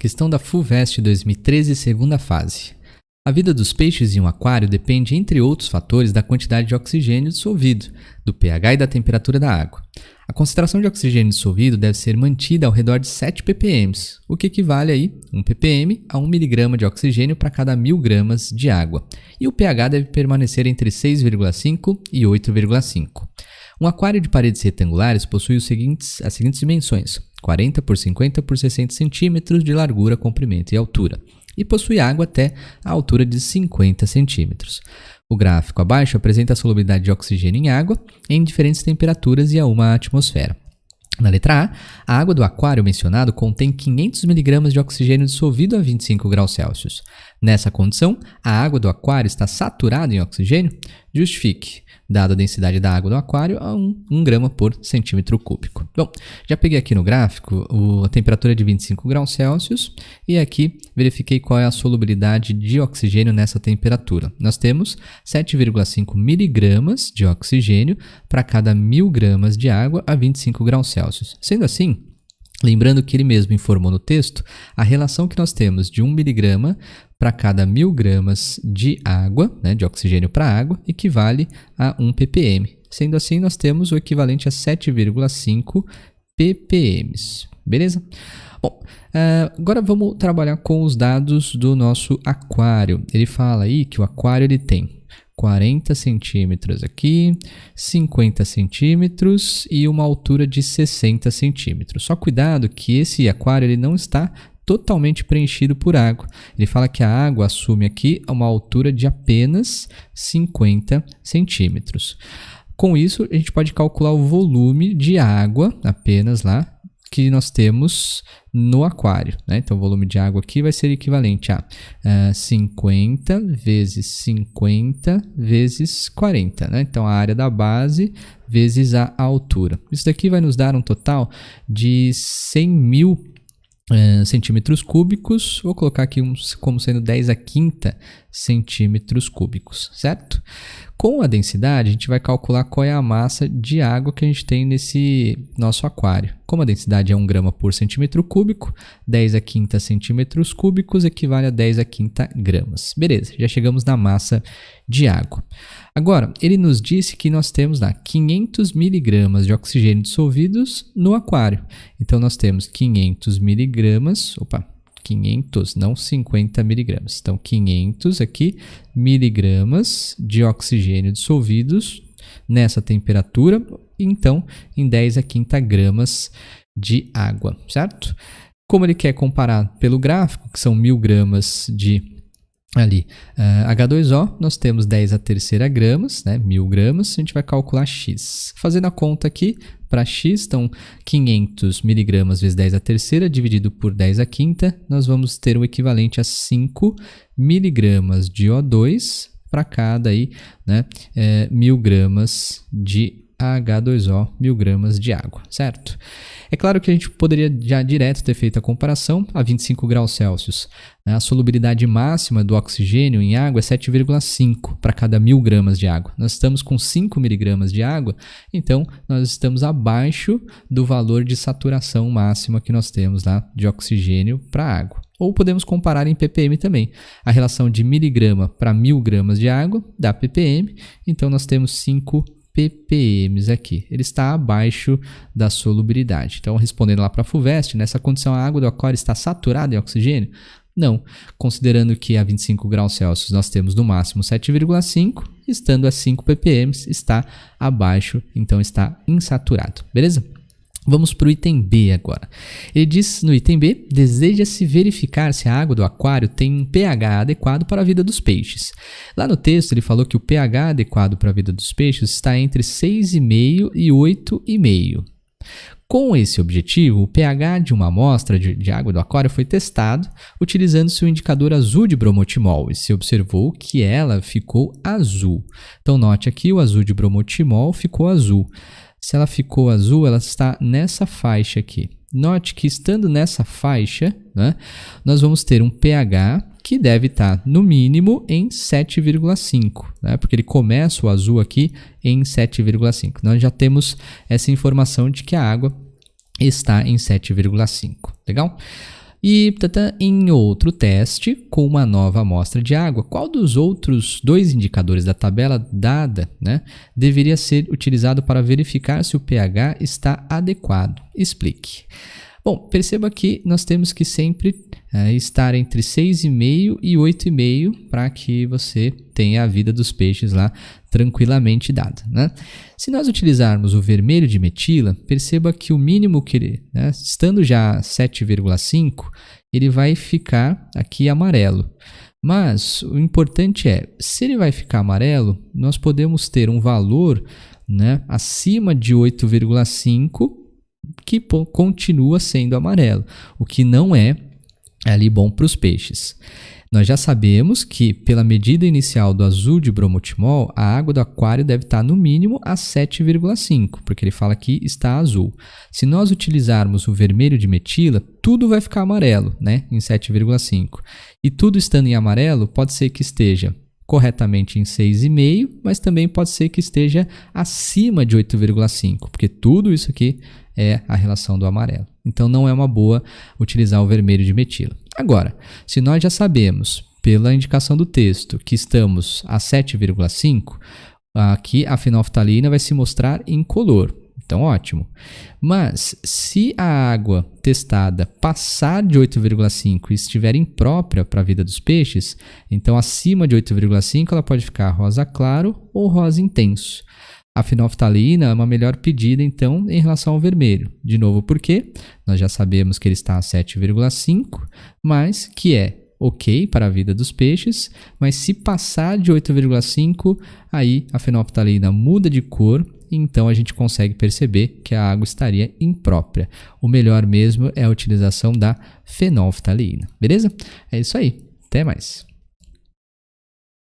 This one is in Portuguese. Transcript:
Questão da FUVEST 2013, segunda fase. A vida dos peixes em um aquário depende, entre outros fatores, da quantidade de oxigênio dissolvido, do pH e da temperatura da água. A concentração de oxigênio dissolvido deve ser mantida ao redor de 7 ppm, o que equivale a 1 ppm a 1 mg de oxigênio para cada 1000 gramas de água, e o pH deve permanecer entre 6,5 e 8,5. Um aquário de paredes retangulares possui as seguintes dimensões: 40 por 50 por 60 cm de largura, comprimento e altura, e possui água até a altura de 50 centímetros. O gráfico abaixo apresenta a solubilidade de oxigênio em água em diferentes temperaturas e a 1 atmosfera. Na letra A água do aquário mencionado contém 500 mg de oxigênio dissolvido a 25 graus Celsius. Nessa condição, a água do aquário está saturada em oxigênio? Justifique, dada a densidade da água do aquário, a 1 grama por centímetro cúbico. Bom, já peguei aqui no gráfico a temperatura de 25 graus Celsius e aqui verifiquei qual é a solubilidade de oxigênio nessa temperatura. Nós temos 7,5 miligramas de oxigênio para cada 1000 gramas de água a 25 graus Celsius. Sendo assim, lembrando que ele mesmo informou no texto, a relação que nós temos de 1 miligrama para cada 1000 gramas de água, de oxigênio para água, equivale a 1 ppm. Sendo assim, nós temos o equivalente a 7,5 ppm. Beleza? Bom, agora vamos trabalhar com os dados do nosso aquário. Ele fala aí que o aquário ele tem 40 centímetros aqui, 50 centímetros e uma altura de 60 centímetros. Só cuidado que esse aquário ele não está totalmente preenchido por água. Ele fala que a água assume aqui uma altura de apenas 50 centímetros. Com isso, a gente pode calcular o volume de água apenas lá que nós temos no aquário, Então, o volume de água aqui vai ser equivalente a 50 vezes 50 vezes 40, Então, a área da base vezes a altura. Isso daqui vai nos dar um total de 100.000 centímetros cúbicos. Vou colocar aqui como sendo 10 a quinta centímetros cúbicos, certo? Com a densidade, a gente vai calcular qual é a massa de água que a gente tem nesse nosso aquário. Como a densidade é 1 grama por centímetro cúbico, 10 a quinta centímetros cúbicos equivale a 10 a quinta gramas. Beleza, já chegamos na massa de água. Agora, ele nos disse que nós temos lá 500 miligramas de oxigênio dissolvidos no aquário. Então, nós temos 500 miligramas, 500, não 50 miligramas. Então, 500 aqui miligramas de oxigênio dissolvidos nessa temperatura, então em 10 a quinta gramas de água, certo? Como ele quer comparar pelo gráfico, que são 1000 gramas de H2O, nós temos 10 a terceira gramas, 1000 gramas, a gente vai calcular X. Fazendo a conta aqui, para X, então 500 miligramas vezes 10 a terceira dividido por 10 a quinta, nós vamos ter o equivalente a 5 miligramas de O2 para cada 1000 gramas de H2O, 1000 gramas de água, certo? É claro que a gente poderia já direto ter feito a comparação a 25 graus Celsius. A solubilidade máxima do oxigênio em água é 7,5 para cada 1000 gramas de água. Nós estamos com 5 miligramas de água, então nós estamos abaixo do valor de saturação máxima que nós temos lá de oxigênio para água. Ou podemos comparar em ppm também. A relação de miligrama para 1000 gramas de água dá ppm, então nós temos 5 ppm aqui. Ele está abaixo da solubilidade. Então, respondendo lá para a FUVEST, nessa condição a água do aquário está saturada em oxigênio? Não. Considerando que a 25 graus Celsius nós temos no máximo 7,5, estando a 5 ppm está abaixo, então está insaturado. Beleza? Vamos para o item B agora. Ele diz no item B, deseja-se verificar se a água do aquário tem um pH adequado para a vida dos peixes. Lá no texto ele falou que o pH adequado para a vida dos peixes está entre 6,5 e 8,5. Com esse objetivo, o pH de uma amostra de água do aquário foi testado utilizando-se o indicador azul de bromotimol e se observou que ela ficou azul. Então note aqui, o azul de bromotimol ficou azul. Se ela ficou azul, ela está nessa faixa aqui. Note que estando nessa faixa, nós vamos ter um pH que deve estar no mínimo em 7,5, porque ele começa o azul aqui em 7,5. Nós já temos essa informação de que a água está em 7,5. Legal? E em outro teste, com uma nova amostra de água, qual dos outros dois indicadores da tabela dada, né, deveria ser utilizado para verificar se o pH está adequado? Explique. Bom, perceba que nós temos que sempre estar entre 6,5 e 8,5 para que você tenha a vida dos peixes lá tranquilamente dada, né? Se nós utilizarmos o vermelho de metila, perceba que o mínimo que ele, né, estando já 7,5, ele vai ficar aqui amarelo. Mas o importante é, se ele vai ficar amarelo, nós podemos ter um valor, né, acima de 8,5 que continua sendo amarelo, o que não é ali bom para os peixes. Nós já sabemos que, pela medida inicial do azul de bromotimol, a água do aquário deve estar no mínimo a 7,5, porque ele fala que está azul. Se nós utilizarmos o vermelho de metila, tudo vai ficar amarelo, né, em 7,5. E tudo estando em amarelo, pode ser que esteja corretamente em 6,5, mas também pode ser que esteja acima de 8,5, porque tudo isso aqui é a relação do amarelo. Então não é uma boa utilizar o vermelho de metila. Agora, se nós já sabemos, pela indicação do texto, que estamos a 7,5, aqui a fenolftalina vai se mostrar incolor. Então, ótimo. Mas, se a água testada passar de 8,5 e estiver imprópria para a vida dos peixes, então acima de 8,5 ela pode ficar rosa claro ou rosa intenso. A fenolftalina é uma melhor pedida, então, em relação ao vermelho. De novo, por quê? Nós já sabemos que ele está a 7,5, mas que é ok para a vida dos peixes, mas se passar de 8,5, aí a fenolftalina muda de cor, então a gente consegue perceber que a água estaria imprópria. O melhor mesmo é a utilização da fenolftalina, beleza? É isso aí, até mais.